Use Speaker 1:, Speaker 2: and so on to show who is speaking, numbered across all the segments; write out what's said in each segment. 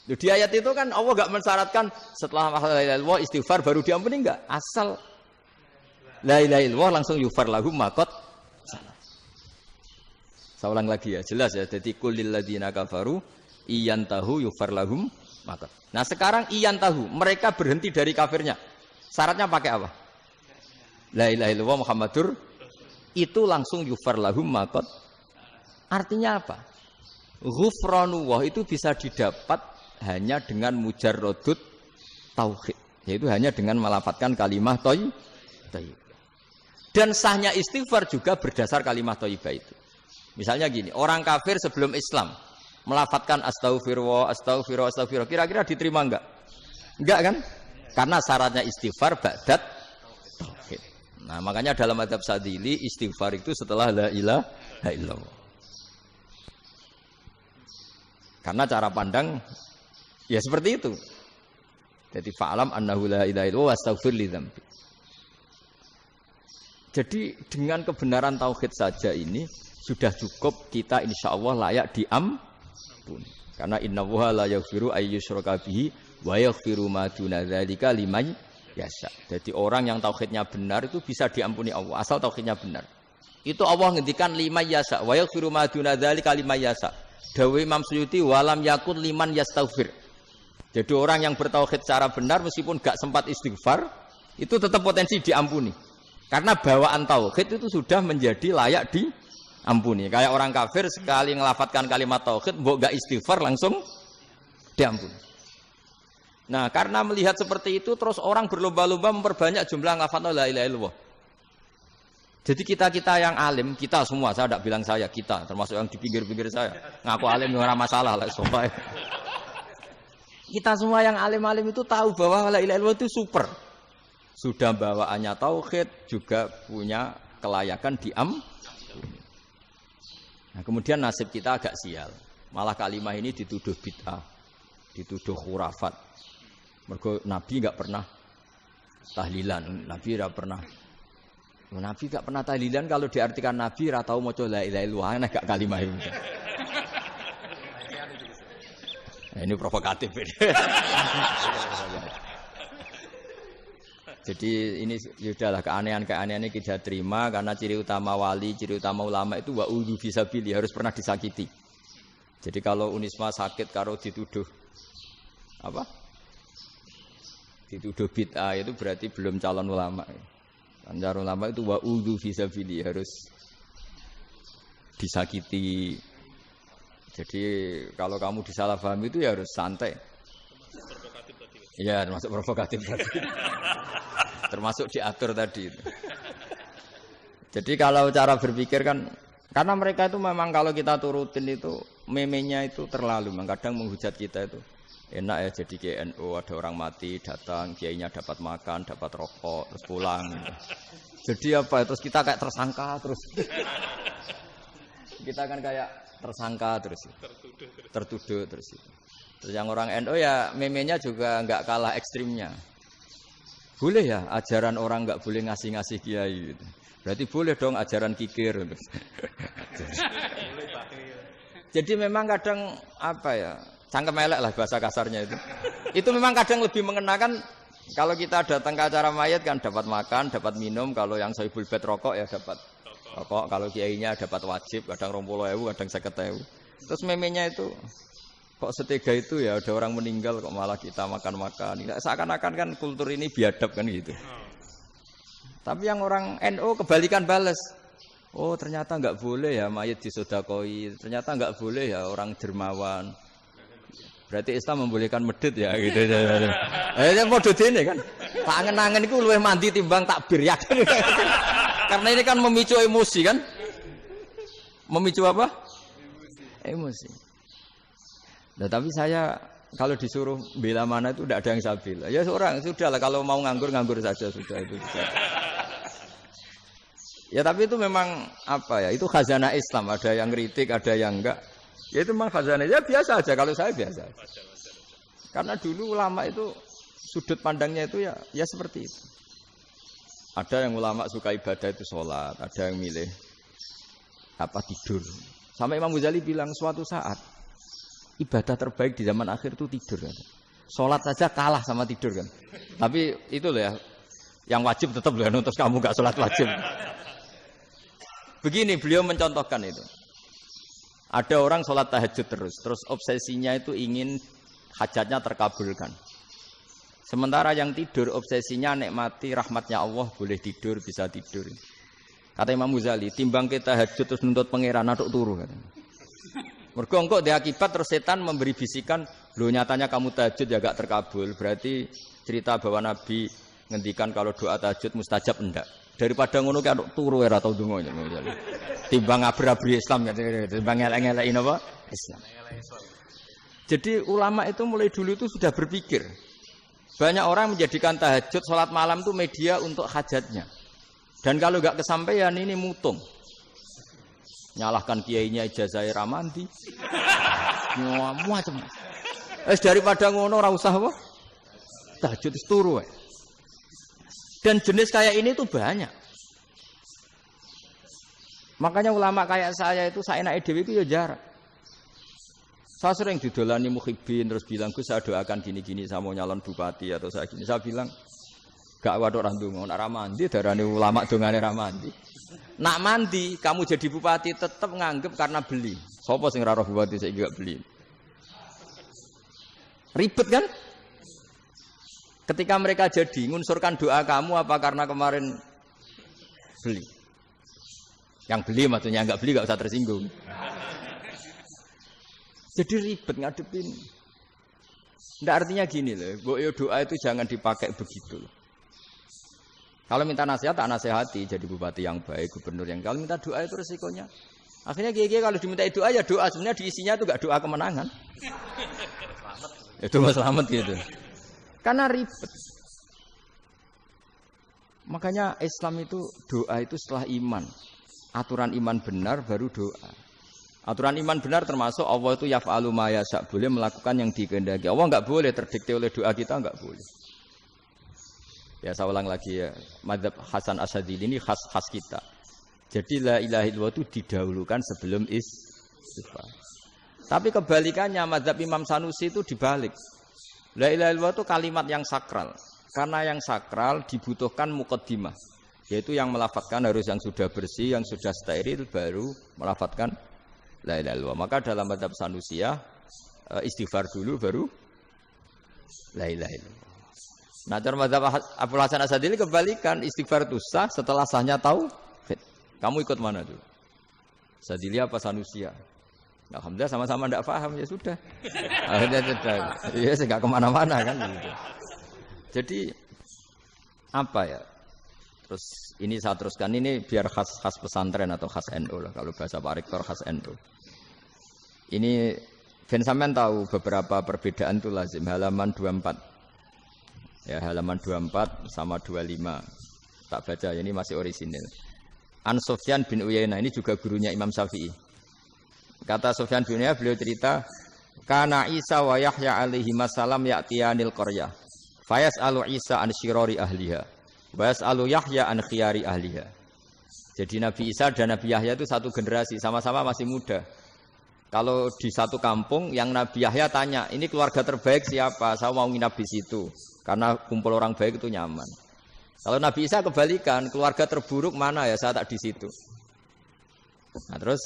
Speaker 1: Di ayat itu kan Allah enggak mensyaratkan setelah la ilaha illallah istighfar baru diampuni, enggak. Asal la ilaha illallah langsung yufar lahum maqat salah. Saya ulang lagi ya, jelas ya. Jadi kulil ladzina kafaru iyantahu yufar lahum maqat. Nah, sekarang iyantahu, mereka berhenti dari kafirnya. Syaratnya pakai apa? La ilaha illallah Muhammadur, itu langsung yufar lahum maqat. Artinya apa? Ghufranullah itu bisa didapat hanya dengan mujarrodut tauhid, yaitu hanya dengan melafadzkan kalimah thayyibah. Dan sahnya istighfar juga berdasar kalimah thayyibah itu. Misalnya gini, orang kafir sebelum Islam melafadzkan astaghfirullah, astaghfirullah, astaghfirullah, kira-kira diterima enggak? Enggak kan? Karena syaratnya istighfar ba'dat tauhid. Nah, makanya dalam mazhab Sadzili istighfar itu setelah la ilaha illallah. Karena cara pandang ya seperti itu. Jadi fa'alam annahu la ilaha illallah wastaghfir li dzambi. Jadi dengan kebenaran tauhid saja ini sudah cukup kita insyaallah layak diampuni. Karena innallaha la yaghfiru ayyusyraka bihi wa yaghfiru ma duna dzalika liman yasha. Jadi orang yang tauhidnya benar itu bisa diampuni Allah asal tauhidnya benar. Itu Allah ngendikan liman yasha wa yaghfiru ma duna dzalika liman yasha. Dawe Imam Suyuti walam yakun liman yastaghfir. Jadi orang yang bertauhid secara benar meskipun gak sempat istighfar itu tetap potensi diampuni. Karena bawaan tauhid itu sudah menjadi layak diampuni. Kayak orang kafir sekali ngelafatkan kalimat tauhid mbok gak istighfar langsung diampuni. Nah, karena melihat seperti itu terus orang berlomba-lomba memperbanyak jumlah ngelafatna la ilaha illallah. Jadi kita-kita yang alim, kita semua, saya tidak bilang saya, kita termasuk yang di pinggir-pinggir saya, ngaku alim ora masalah lah sobat. Kita semua yang alim-alim itu tahu bahwa la ilaha illallah itu super. Sudah bawaannya tauhid, juga punya kelayakan diampuni. Nah, kemudian nasib kita agak sial. Malah kalimah ini dituduh bid'ah, dituduh khurafat. Mergo Nabi enggak pernah tahlilan, Nabi enggak pernah. Nabi enggak pernah tahlilan, kalau diartikan Nabi ora tau maca la ilaha illallah, nek gak kalimah itu. Nah, ini provokatif ini. Jadi ini sudahlah keanehan-keanehan ini kita terima karena ciri utama wali, ciri utama ulama itu wa'udzu fisabilillah, harus pernah disakiti. Jadi kalau Unisma sakit karo dituduh apa? Dituduh bid'ah itu berarti belum calon ulama. Calon ulama itu wa'udzu fisabilillah, harus disakiti. Jadi kalau kamu disalahpahami itu ya harus santai. Iya, termasuk provokatif tadi. Termasuk diatur tadi itu. Jadi kalau cara berpikir kan, karena mereka itu memang kalau kita turutin itu memenya itu terlalu, kadang menghujat kita itu. Enak ya jadi KNU, ada orang mati datang, kiainya dapat makan, dapat rokok, terus pulang. Jadi apa? Terus kita kayak tersangka terus. Kita kan kayak tersangka terus. Tertuduh terus. Terus yang orang NU ya memenya juga enggak kalah ekstrimnya. Boleh ya ajaran orang enggak boleh ngasih-ngasih kiai gitu. Berarti boleh dong ajaran kikir. Jadi memang kadang apa ya? Cangkem elek lah bahasa kasarnya itu. Itu memang kadang lebih mengenakan kalau kita datang ke acara mayat kan dapat makan, dapat minum, kalau yang sohibul bed rokok ya dapat rokok, kalau kiainya dapat wajib, kadang 20.000, kadang 50.000. Terus memenya itu kok setega itu ya, ada orang meninggal kok malah kita makan-makan. Seakan-akan kan kultur ini biadab kan gitu. Tapi yang orang NU kebalikan bales. Oh ternyata enggak boleh ya mayat disodakoi, ternyata enggak boleh ya orang dermawan. Berarti Islam membolehkan medit ya gitu. Ya model ini kan. Pak angen-angen itu luwih mandi timbang takbir ya. Karena ini kan memicu emosi kan. Memicu apa? Emosi. Nah, tapi saya kalau disuruh bela mana itu tidak ada yang saya bela. Ya seorang sudahlah kalau mau nganggur saja sudah itu. Ya tapi itu memang apa ya? Itu khazanah Islam, ada yang kritik, ada yang enggak. Ya itu memang khazanah. Ya biasa aja kalau saya biasa. Karena dulu ulama itu sudut pandangnya itu ya seperti itu. Ada yang ulama suka ibadah itu sholat, ada yang milih apa tidur. Sampai Imam Ghazali bilang suatu saat ibadah terbaik di zaman akhir itu tidur kan. Sholat saja kalah sama tidur kan. Tapi itu loh ya, yang wajib tetap loh, terus kamu gak sholat wajib. Begini beliau mencontohkan itu. Ada orang sholat tahajud terus obsesinya itu ingin hajatnya terkabulkan. Sementara yang tidur obsesinya nikmati rahmatnya Allah, boleh tidur, bisa tidur. Kata Imam Ghazali, timbang kita tahajud terus nuntut pangeran aduk turu katanya. Mergo engko dia akibat terus setan memberi bisikan, lho nyatanya kamu tahajud ya gak terkabul. Berarti cerita bahwa Nabi ngendikan kalau doa tahajud mustajab enggak. Daripada ngono ki aduk turu ora tau ndonga. Timbang abri-abri Islam ya, timbang elek-eleki napa? Islam. Jadi ulama itu mulai dulu itu sudah berpikir. Banyak orang menjadikan tahajud, sholat malam itu media untuk hajatnya. Dan kalau nggak kesampaian ini mutung. Nyalahkan kiainya ijazah ramandi. Macam. Daripada ngono ora usah apa? Tahajud turu. Dan jenis kayak ini tuh banyak. Makanya ulama kayak saya itu saenake dhewe itu ya jarak. Saya sering didolani mukhibin terus bilang, "Gus, saya doakan gini-gini, saya mau nyalon bupati atau saya gini." Saya bilang, "Gak waduh orang ndonga, nek ra mandi darane ulama dongane ra mandi." Nak mandi, kamu jadi bupati tetap nganggep karena beli. Sopo sing ra roh bupati saiki gak beli? Ribet kan? Ketika mereka jadi ngunsurkan doa kamu apa karena kemarin beli? Yang beli maksudnya enggak beli enggak usah tersinggung. Jadi ribet ngadepin. Nggak artinya gini loh, doa itu jangan dipakai begitu loh. Kalau minta nasihat, tak nasihati jadi bupati yang baik, gubernur yang. Kalau minta doa itu resikonya. Akhirnya kiai kalau diminta doa ya doa, sebenarnya diisinya itu nggak doa kemenangan. Itu mas selamat gitu. Karena ribet. Makanya Islam itu doa itu setelah iman. Aturan iman benar baru doa. Aturan iman benar termasuk Allah itu yaf'alu ma yasha, boleh melakukan yang dikehendaki. Allah enggak boleh terdikte oleh doa kita, enggak boleh. Ya saya ulang lagi ya, mazhab Hasan Asyadzili ini khas kita. Jadi la ilaha illallah itu didahulukan sebelum istighfar. Tapi kebalikannya mazhab Imam Sanusi itu dibalik. La ilaha illallah itu kalimat yang sakral. Karena yang sakral dibutuhkan muqaddimah, yaitu yang melafadzkan harus yang sudah bersih, yang sudah steril baru melafadzkan la ilaha illallah. Maka dalam mazhab Sanusiyah istighfar dulu baru la ilaha illallah. Nah, dalam mazhab Abdul Hasan Asyadzili kebalikan, istighfar itu sah setelah sahnya tauhid. Kamu ikut mana dulu? Asyadzili apa Sanusiyah? Alhamdulillah sama-sama tidak paham ya sudah. Akhirnya sudah. Ya enggak kemana-mana kan gitu. Jadi apa ya? Terus ini saya teruskan, ini biar khas pesantren atau khas NU lah, kalau bahasa Pak Rektor khas NU. Ini Ben sampean tahu beberapa perbedaan itu lazim, halaman 24. Ya, halaman 24 sama 25. Tak baca, ini masih orisinil. An Sufyan bin Uyainah, ini juga gurunya Imam Syafi'i. Kata Sufyan bin Uyainah, beliau cerita, kana Isa wa Yahya alaihi masalam ya'tiyanil qaryah. Fayas'alu Isa an syirari ahliha. Was'alu Yahya an khiyari ahliha. Jadi Nabi Isa dan Nabi Yahya itu satu generasi, sama-sama masih muda. Kalau di satu kampung yang Nabi Yahya tanya, ini keluarga terbaik siapa? Saya mau nginap di situ. Karena kumpul orang baik itu nyaman. Kalau Nabi Isa kebalikan, keluarga terburuk mana ya? Saya tak di situ. Nah terus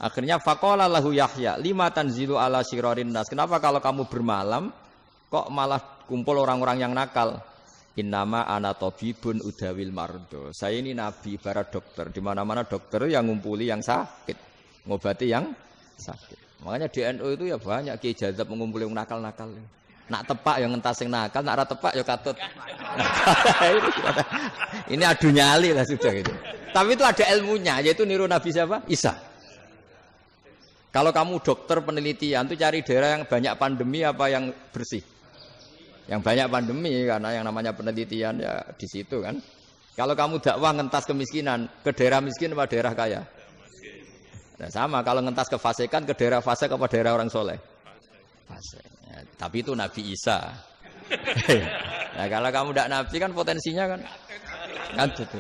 Speaker 1: akhirnya faqala lahu Yahya, lima tanzilu ala syirarin nas. Kenapa kalau kamu bermalam kok malah kumpul orang-orang yang nakal? Innama ana tabibun udawil mardo. Saya ini nabi ibarat dokter. Di mana-mana dokter yang ngumpuli yang sakit, ngobati yang sakit. Makanya di NU itu ya banyak kiai jazab mengumpuli yang nakal-nakal. Nak tepak yang ngentas yang nakal, nak ra tepak ya katut. Ini adu nyali lah sudah gitu. Tapi itu ada ilmunya, yaitu niru Nabi siapa? Isa. Kalau kamu dokter penelitian itu cari daerah yang banyak pandemi apa yang bersih? Yang banyak pandemi, karena yang namanya penelitian ya di situ kan. Kalau kamu dakwah ngentas kemiskinan, ke daerah miskin apa daerah kaya? Nah, sama kalau ngentas kefasikan, ke daerah fasik apa daerah orang soleh? Fasik. Ya, tapi itu Nabi Isa. Nah, kalau kamu tidak Nabi kan potensinya kan gitu.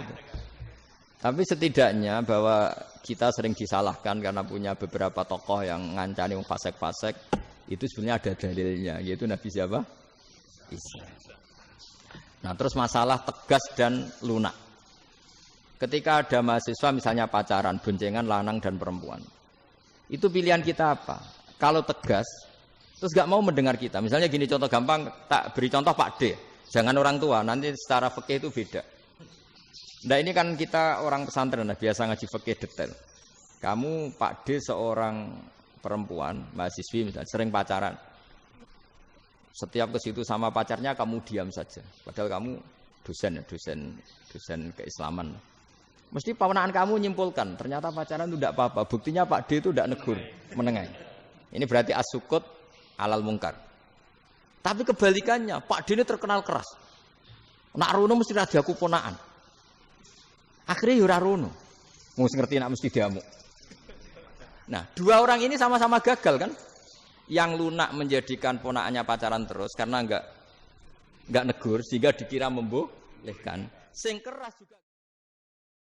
Speaker 1: Tapi setidaknya bahwa kita sering disalahkan karena punya beberapa tokoh yang ngancani fasik-fasik. Itu sebenarnya ada dalilnya, yaitu Nabi siapa? Isa. Nah, terus masalah tegas dan lunak. Ketika ada mahasiswa misalnya pacaran, boncengan lanang dan perempuan. Itu pilihan kita apa? Kalau tegas, terus gak mau mendengar kita. Misalnya gini contoh gampang, tak beri contoh Pak D. Jangan orang tua, nanti secara fikih itu beda. Nah ini kan kita orang pesantren, biasa ngaji fikih detail. Kamu Pak D seorang perempuan, mahasiswi misalnya, sering pacaran. Setiap ke situ sama pacarnya kamu diam saja. Padahal kamu dosen keislaman. Mesti pamanaan kamu nyimpulkan, ternyata pacaran itu tidak apa-apa. Buktinya Pak D itu tidak negur, menengahi. Ini berarti as-sukut alal mungkar. Tapi kebalikannya, Pak D ini terkenal keras. Nak rono mesti radaku ponaan. Akhirnya yura rono. Mesti ngerti nak mesti diamuk. Nah, dua orang ini sama-sama gagal kan? Yang lunak menjadikan ponaannya pacaran terus karena enggak negur sehingga dikira membolehkan. Sing keras juga